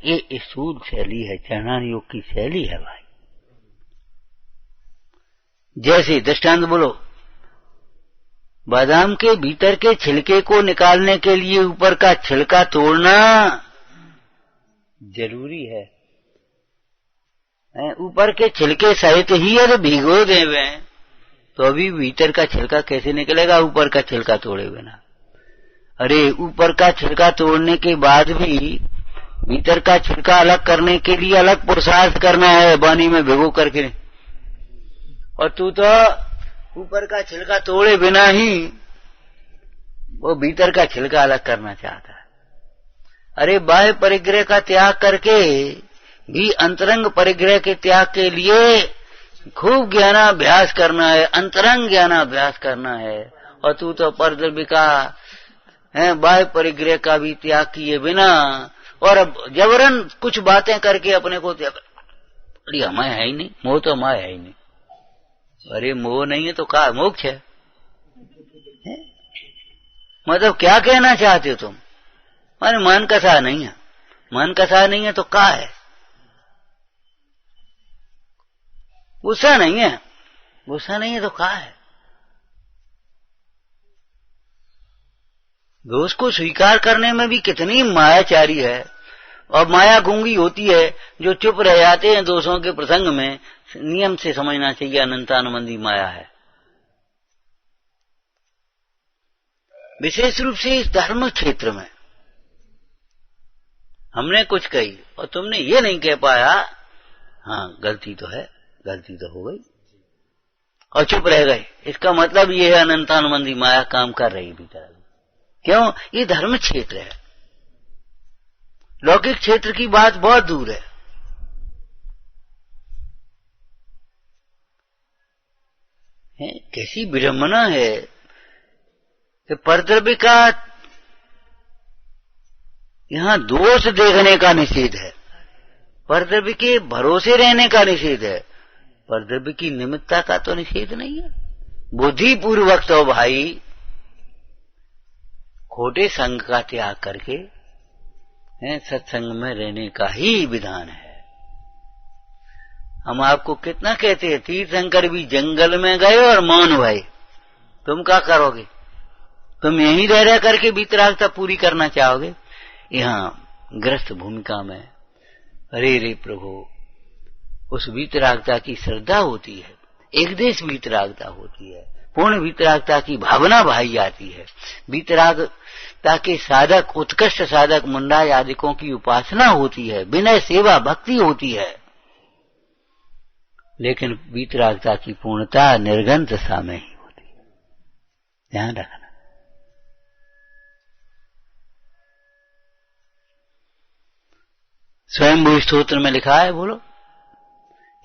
ये स्थूल शैली है, चरणान योग की शैली है भाई। जैसे दृष्टांत बोलो, बादाम के भीतर के छिलके को निकालने के लिए ऊपर का छिलका तोड़ना जरूरी है। ऊपर के छिलके सहित ही यदि भिगो देवे तो अभी भीतर का छिलका कैसे निकलेगा, ऊपर का छिलका तोड़े बिना? अरे ऊपर का छिलका तोड़ने के बाद भी भीतर का छिलका अलग करने के लिए अलग पुरुषार्थ करना है, पानी में भिगो करके। और तू तो ऊपर का छिलका तोड़े बिना ही वो भीतर का छिलका अलग करना चाहता है। अरे बाह्य परिग्रह का त्याग करके भी अंतरंग परिग्रह के त्याग के लिए खूब ज्ञानाभ्यास करना है, अंतरंग ज्ञानाभ्यास करना है। और तू तो परद्रव्य का बाह्य परिग्रह का भी त्याग किए बिना और अब जबरन कुछ बातें करके अपने को त्याग। अरे मैं है ही नहीं, मोह तो मैं है ही नहीं। अरे मोह नहीं है तो का मोक्ष है? मतलब क्या कहना चाहते हो तुम? माने मन कसा नहीं है, मन कसा नहीं है तो का है? गुस्सा नहीं है, गुस्सा नहीं है तो का है? दोष को स्वीकार करने में भी कितनी मायाचारी है। और माया गूंगी होती है, जो चुप रह जाते हैं दोषों के प्रसंग में। नियम से समझना चाहिए अनंतानुबंधी माया है। विशेष रूप से इस धर्म क्षेत्र में हमने कुछ कही और तुमने ये नहीं कह पाया, हाँ गलती तो है, गलती तो हो गई, और चुप रह गए। इसका मतलब ये है अनंतानुबंधी माया काम कर रही भीतर। क्यों? ये धर्म क्षेत्र है, लौकिक क्षेत्र की बात बहुत दूर है। कैसी विडंबना है कि परद्रव्य का यहां दोष देखने का निषेध है, परद्रव्य के भरोसे रहने का निषेध है, परद्रव्य की निमित्तता का तो निषेध नहीं है। बुद्धिपूर्वक तो भाई खोटे संग का त्याग करके सत्संग में रहने का ही विधान है। हम आपको कितना कहते हैं, तीर्थंकर भी जंगल में गए और मौन भये। तुम क्या करोगे? तुम यहीं रह करके वीतरागता पूरी करना चाहोगे? यहाँ ग्रस्त भूमिका में अरे रे प्रभु, उस वीतरागता की श्रद्धा होती है, एक देश वीतरागता होती है, पूर्ण वीतरागता की भावना भाई जाती है। वीतरागता के साधक, उत्कृष्ट साधक मुंडा यादिकों की उपासना होती है, विनय सेवा भक्ति होती है। लेकिन वीतरागता की पूर्णता निर्गंत सा में ही होती है, ध्यान रखना। स्वयंभू स्तोत्र में लिखा है, बोलो,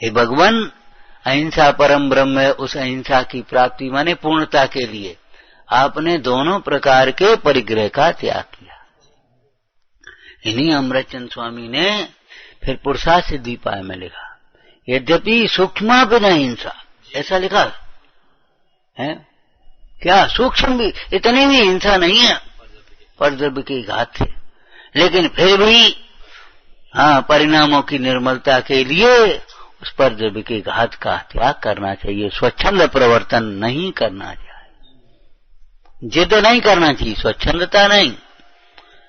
हे भगवान, अहिंसा परम ब्रह्म है, उस अहिंसा की प्राप्ति माने पूर्णता के लिए आपने दोनों प्रकार के परिग्रह का त्याग किया। इन्हीं अमृतचंद स्वामी ने फिर पुरुषार्थ सिद्धिपाय में लिखा, यद्यपि सूक्ष्म बिना हिंसा, ऐसा लिखा है। क्या सूक्ष्म भी, इतनी भी हिंसा नहीं है परद्रव्य के घात से, लेकिन फिर भी हाँ परिणामों की निर्मलता के लिए उस परद्रव्य के घात का त्याग करना चाहिए। स्वच्छंद प्रवर्तन नहीं करना चाहिए, जिद नहीं करना चाहिए, स्वच्छंदता नहीं।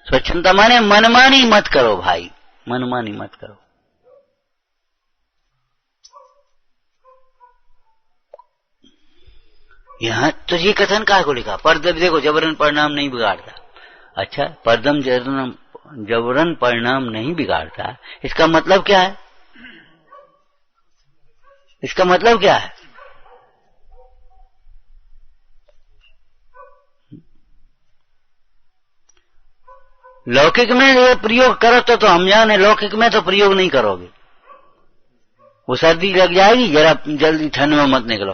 स्वच्छंदता माने मनमानी मत करो भाई, मनमानी मत करो। यहाँ तो ये कथन कहाँ को लिखा? परद्रव्य देखो जबरन परिणाम नहीं बिगाड़ता। अच्छा, परदम जबरन परिणाम नहीं बिगाड़ता, इसका मतलब क्या है? इसका मतलब क्या है? लौकिक में ये प्रयोग करो तो हम जाने, लौकिक में तो प्रयोग नहीं करोगे। वो सर्दी लग जाएगी, जरा जल्दी ठंड में मत निकलो,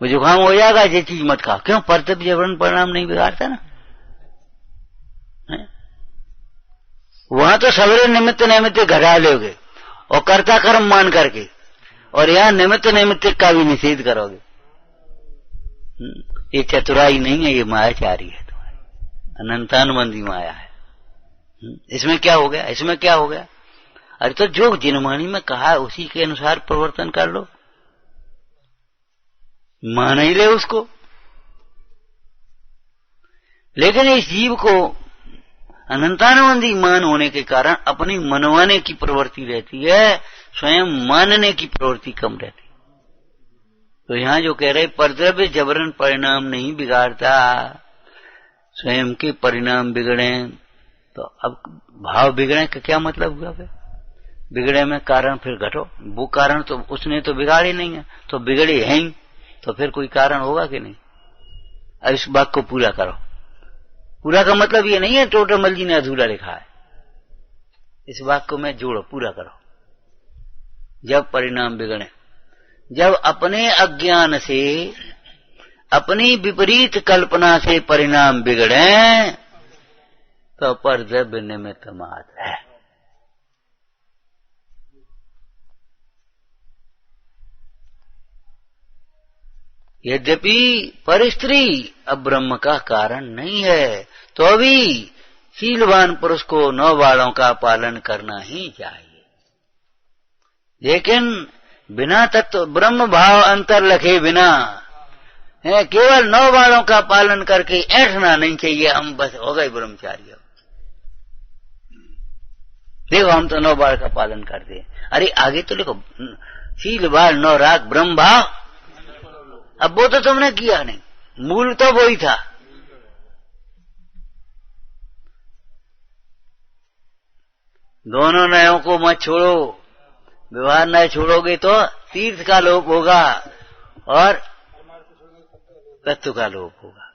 वो जुकाम हो जाएगा, ये चीज मत खाओ। क्यों? परद्रव्य जबरन परिणाम नहीं बिगाड़ता ना। वहां तो सवेरे निमित्त नैमित्त घटा लोगे और कर्ता कर्म मान करके, और यहाँ निमित्त नैमित्त का भी निषेध करोगे। ये चतुराई नहीं है, ये मायाचारी है, तुम्हारी अनंतानुबंधी माया है। इसमें क्या हो गया? इसमें क्या हो गया? अरे तो जो जिनवाणी में कहा है उसी के अनुसार प्रवर्तन कर लो, मान ही ले उसको। लेकिन इस जीव को अनंतानुबंधी मान होने के कारण अपनी मनवाने की प्रवृत्ति रहती है, स्वयं मानने की प्रवृत्ति कम रहती। तो यहां जो कह रहे परद्रव्य जबरन परिणाम नहीं बिगाड़ता, स्वयं के परिणाम बिगड़े, तो अब भाव बिगड़े का क्या मतलब हुआ? फिर बिगड़े में कारण फिर घटो, वो कारण तो उसने तो बिगाड़े नहीं है, तो बिगड़े हैं ही, तो फिर कोई कारण होगा कि नहीं? अब इस बात को पूरा करो। पूरा का मतलब ये नहीं है टोटमल जी ने अधूरा लिखा है, इस बात को मैं जोड़ो, पूरा करो। जब परिणाम बिगड़े, जब अपने अज्ञान से, अपनी विपरीत कल्पना से परिणाम बिगड़े, तो परद्रव्य निमित्त मात्र है। यद्यपि परिस्त्री अब ब्रह्म का कारण नहीं है, तो भी शीलवान पुरुष को 9 बाणों का पालन करना ही चाहिए। लेकिन बिना तत्व ब्रह्म भाव अंतर लखे बिना है, केवल 9 बाणों का पालन करके ऐठना नहीं चाहिए, हम बस हो गए ब्रह्मचारी। देखो हम तो 9 बाण का पालन करते हैं। अरे आगे तो लिखो, शील बाल 9 राग ब्रह्म भाव। अब वो तो तुमने किया नहीं, मूल तो वही था। दोनों नयों को मत छोड़ो, व्यवहार नए छोड़ोगे तो तीर्थ का लोप होगा और तत्व का लोप होगा।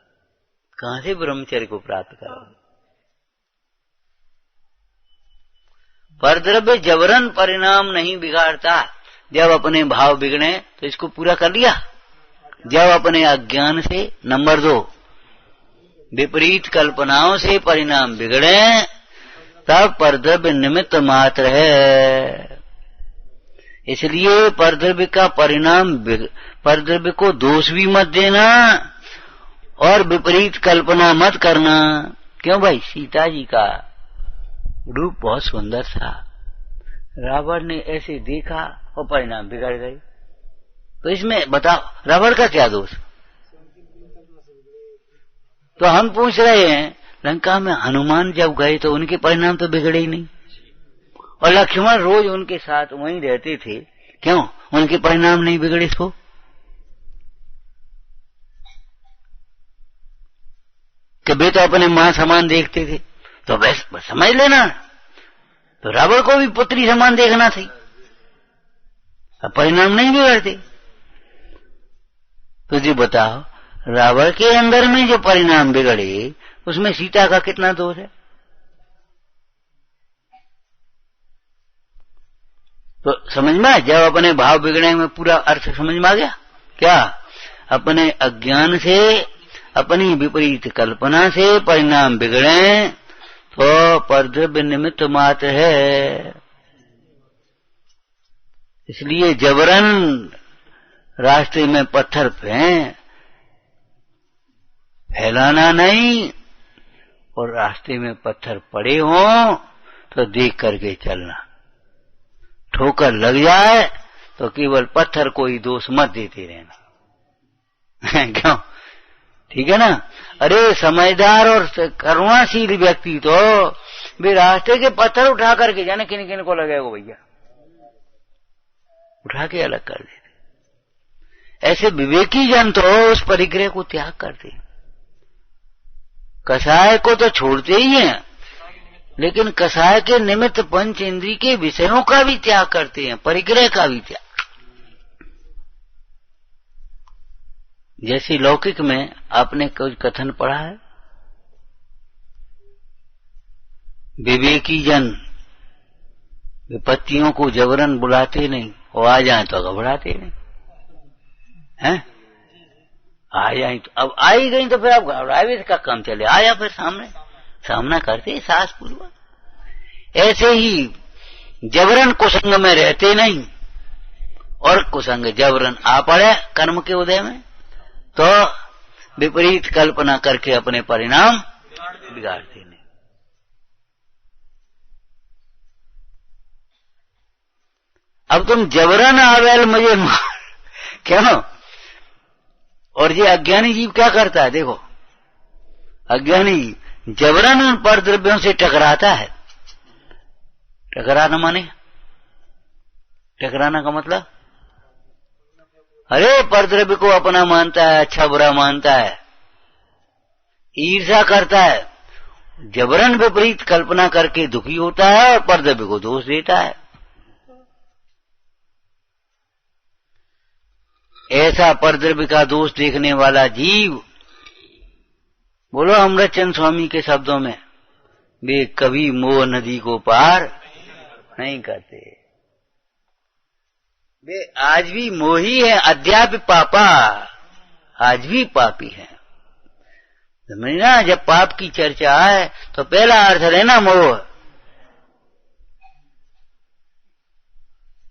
कहां से ब्रह्मचर्य को प्राप्त करोगे? परद्रव्य जबरन परिणाम नहीं बिगाड़ता। जब अपने भाव बिगड़े तो इसको पूरा कर लिया। जब अपने अज्ञान से, नंबर 2, विपरीत कल्पनाओं से परिणाम बिगड़े तब परद्रव्य निमित्त मात्र है। इसलिए परद्रव्य का परिणाम, परद्रव्य को दोष भी मत देना और विपरीत कल्पना मत करना। क्यों भाई? सीता जी का रूप बहुत सुंदर था, रावण ने ऐसे देखा और परिणाम बिगड़ गए। तो इसमें बताओ रावण का क्या दोष? तो हम पूछ रहे हैं, लंका में हनुमान जब गए तो उनके परिणाम तो बिगड़े ही नहीं, और लक्ष्मण रोज उनके साथ वहीं रहते थे, क्यों उनके परिणाम नहीं बिगड़े? इसको कभी तो अपने मां समान देखते थे, तो बस समझ लेना, तो रावण को भी पुत्री समान देखना थी, अब परिणाम नहीं बिगड़ते। तो जी बताओ, रावण के अंदर में जो परिणाम बिगड़े उसमें सीता का कितना दोष है? तो समझ में, जब अपने भाव बिगड़े में पूरा अर्थ समझ में आ गया। क्या? अपने अज्ञान से, अपनी विपरीत कल्पना से परिणाम बिगड़े तो परद्रव्य निमित्त मात्र है। इसलिए जबरन रास्ते में पत्थर फैलाना नहीं, और रास्ते में पत्थर पड़े हों तो देख करके चलना। ठोकर लग जाए तो केवल पत्थर को ही दोष मत देते रहना। क्यों? ठीक है ना? अरे समझदार और करुणाशील व्यक्ति तो वे रास्ते के पत्थर उठा करके, जाने किन किन को लगेगा भैया, उठा के अलग कर देते। ऐसे विवेकी जन तो उस परिग्रह को त्याग करते। कसाय को तो छोड़ते ही हैं, लेकिन कसाय के निमित्त पंच इंद्रिय के विषयों का भी त्याग करते हैं, परिग्रह का भी त्याग। जैसे लौकिक में आपने कुछ कथन पढ़ा है, विवेकी जन विपत्तियों को जबरन बुलाते नहीं, वो आ जाए तो घबराते नहीं हैं। आ जाए तो, अब आई गई तो फिर आप घबराए का काम चले, आया फिर सामना करते साहस पूर्वक। ऐसे ही जबरन कुसंग में रहते नहीं, और कुसंग जबरन आ पड़े कर्म के उदय में तो विपरीत कल्पना करके अपने परिणाम बिगाड़ते नहीं। अब तुम जबरन आवेल मुझे मार, क्यों? और ये अज्ञानी जीव क्या करता है? देखो, अज्ञानी जबरन उन परद्रव्यों से टकराता है। टकराना माने, टकराना का मतलब, अरे परद्रव्य को अपना मानता है, अच्छा बुरा मानता है, ईर्ष्या करता है, जबरन विपरीत कल्पना करके दुखी होता है और परद्रव्य को दोष देता है। ऐसा परद्रव्य का दोष देखने वाला जीव, बोलो अमृतचंद स्वामी के शब्दों में, वे कभी मोह नदी को पार नहीं करते। वे आज भी मोही है, अद्यापि पापा, आज भी पापी है। समझना, जब पाप की चर्चा है तो पहला अर्थ है ना मोह।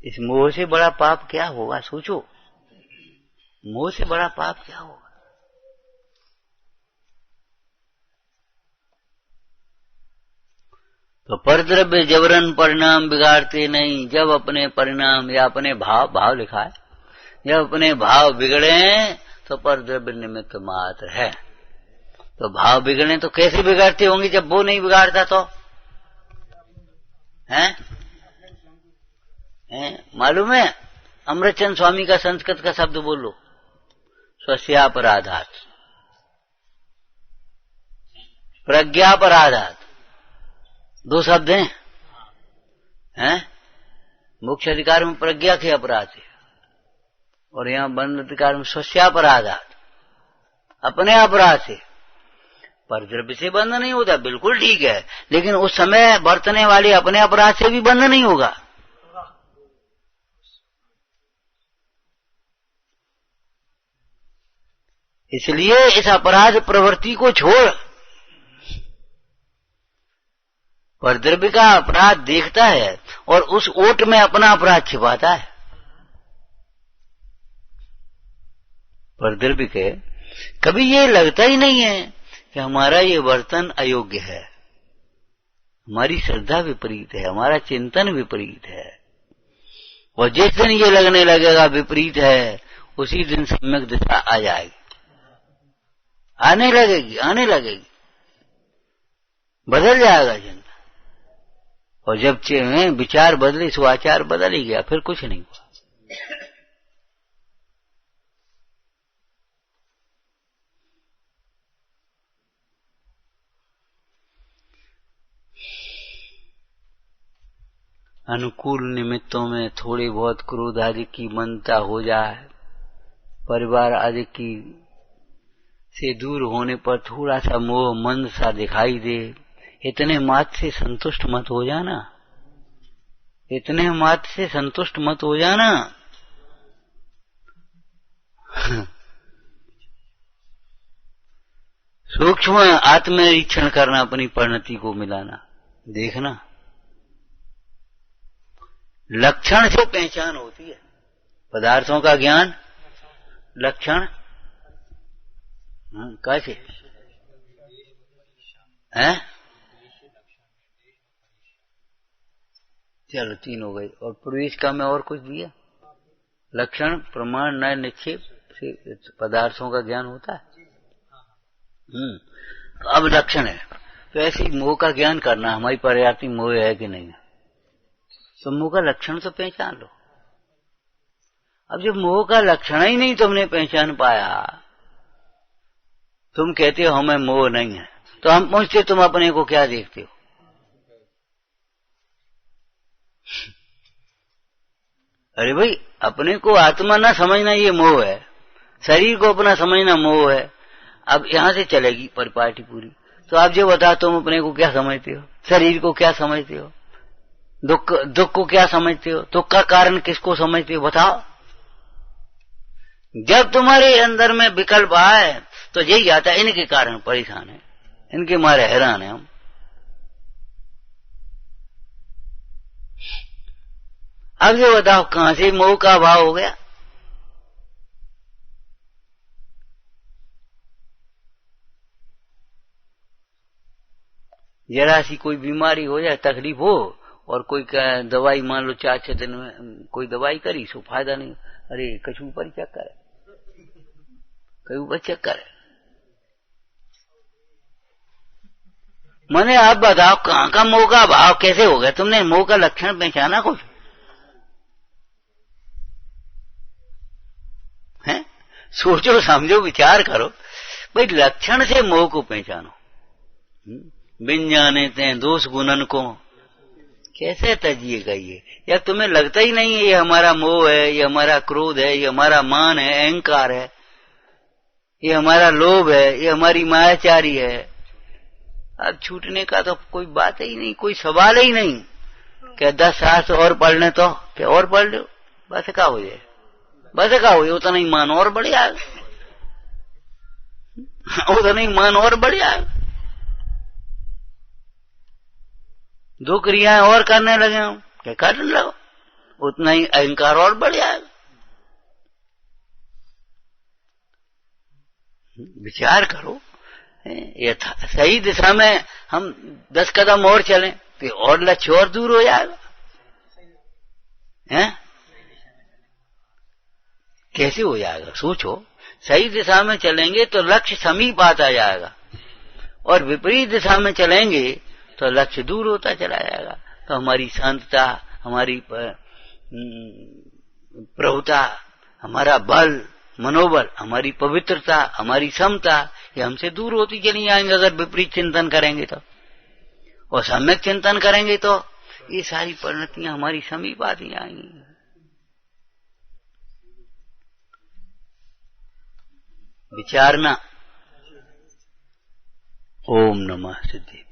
इस मोह से बड़ा पाप क्या होगा? सोचो, मोह से बड़ा पाप क्या होगा? तो परद्रव्य जबरन परिणाम बिगाड़ते नहीं। जब अपने परिणाम या अपने भाव लिखा है, जब अपने भाव बिगड़े तो परद्रव्य निमित्त मात्र है। तो भाव बिगड़ने तो कैसे बिगाड़ते होंगे जब वो नहीं बिगाड़ता तो? हैं? मालूम है? अमृतचंद स्वामी का संस्कृत का शब्द बोलो, स्वस्यापराधात, प्रज्ञापराधात, दो शब्द हैं? मोक्ष अधिकार में प्रज्ञा के अपराध है और यहाँ बंध अधिकार में स्वस्यापराधात, अपने अपराध से। परद्रव्य से बंध नहीं होता, बिल्कुल ठीक है, लेकिन उस समय बरतने वाले अपने अपराध से भी बंध नहीं होगा। इसलिए इस अपराध प्रवृत्ति को छोड़, परद्रव्य का अपराध देखता है और उस ओट में अपना अपराध छिपाता है। परद्रव्य के कभी ये लगता ही नहीं है कि हमारा ये वर्तन अयोग्य है, हमारी श्रद्धा विपरीत है, हमारा चिंतन विपरीत है। और जिस दिन ये लगने लगेगा विपरीत है, उसी दिन सम्यक दिशा आ जाएगी, आने लगेगी, बदल जाएगा चिंतन। और जब विचार बदले सो आचार बदल ही गया, फिर कुछ नहीं हुआ। अनुकूल निमित्तों में थोड़ी बहुत क्रोध आदि की मनता हो जाए, परिवार आदि की से दूर होने पर थोड़ा सा मोह मंद सा दिखाई दे, इतने मात्र से संतुष्ट मत हो जाना, इतने मात्र से संतुष्ट मत हो जाना। सूक्ष्म आत्मनिरीक्षण करना, अपनी परिणति को मिलाना, देखना। लक्षण से पहचान होती है, पदार्थों का ज्ञान लक्षण कैसे है? चलो 3 हो गई। और प्रवेश का में और कुछ दिया? लक्षण, प्रमाण, न्याय, निक्षेप से पदार्थों का ज्ञान होता है। तो अब लक्षण है, तो ऐसे मोह का ज्ञान करना, हमारी पर्याप्ति मोह है कि नहीं है, तो मोह का लक्षण तो पहचान लो। अब जब मोह का लक्षण ही नहीं तुमने पहचान पाया, तुम कहते हो हमें मोह नहीं है, तो हम पूछते तुम अपने को क्या देखते हो? अरे भाई, अपने को आत्मा ना समझना ये मोह है, शरीर को अपना समझना मोह है। अब यहां से चलेगी परिपाटी पूरी। तो आप जो बताओ, तुम अपने को क्या समझते हो? शरीर को क्या समझते हो? दुख को क्या समझते हो? दुख का कारण किसको समझते हो? बताओ। जब तुम्हारे अंदर में विकल्प आए तो यही आता है, इनके कारण परेशान है, इनके मारे हैरान है हम। अब ये बताओ कहां से मोह का अभाव हो गया? जरा सी कोई बीमारी हो जाए, तकलीफ हो, और कोई दवाई मान लो 4-6 दिन में कोई दवाई करी, सो फायदा नहीं। अरे कछु ऊपर चक्कर है, कहीं ऊपर चक्कर है। मैंने आप बताओ कहां का मोह का भाव कैसे हो गया? तुमने मोह का लक्षण पहचाना कुछ है? सोचो समझो विचार करो भाई, लक्षण से मोह को पहचानो। बिन जाने ते दोष गुणन को कैसे तजिएगा ये? या तुम्हें लगता ही नहीं है ये हमारा मोह है, ये हमारा क्रोध है, ये हमारा मान है, अहंकार है, ये हमारा लोभ है, ये हमारी मायाचारी है। अब छूटने का तो कोई बात ही नहीं, कोई सवाल ही नहीं। क्या 10 शास्त्र और पढ़ लें तो क्या और पढ़ लो, बस क्या हो जाए, बस क्या हो जाए, उतना ही मान और बढ़िया, उतना ही मान और बढ़िया। 2 क्रियाएं और करने लगे हम, क्या करने लगो, उतना ही अहंकार और बढ़ जाएगा। विचार करो, सही दिशा में हम 10 कदम और चलें तो और लक्ष्य और दूर हो जाएगा। कैसे हो जाएगा? सोचो, सही दिशा में चलेंगे तो लक्ष्य समीप आता जाएगा, और विपरीत दिशा में चलेंगे तो लक्ष्य दूर होता चला जाएगा। तो हमारी शांतता, हमारी प्रभुता, हमारा बल, मनोबल, हमारी पवित्रता, हमारी समता, ये हमसे दूर होती चली जाएंगे अगर विपरीत चिंतन करेंगे तो। और सम्यक चिंतन करेंगे तो ये सारी परिणतियां हमारी समीप आती जाएंगी। विचारना। ओम नमः सिद्धि।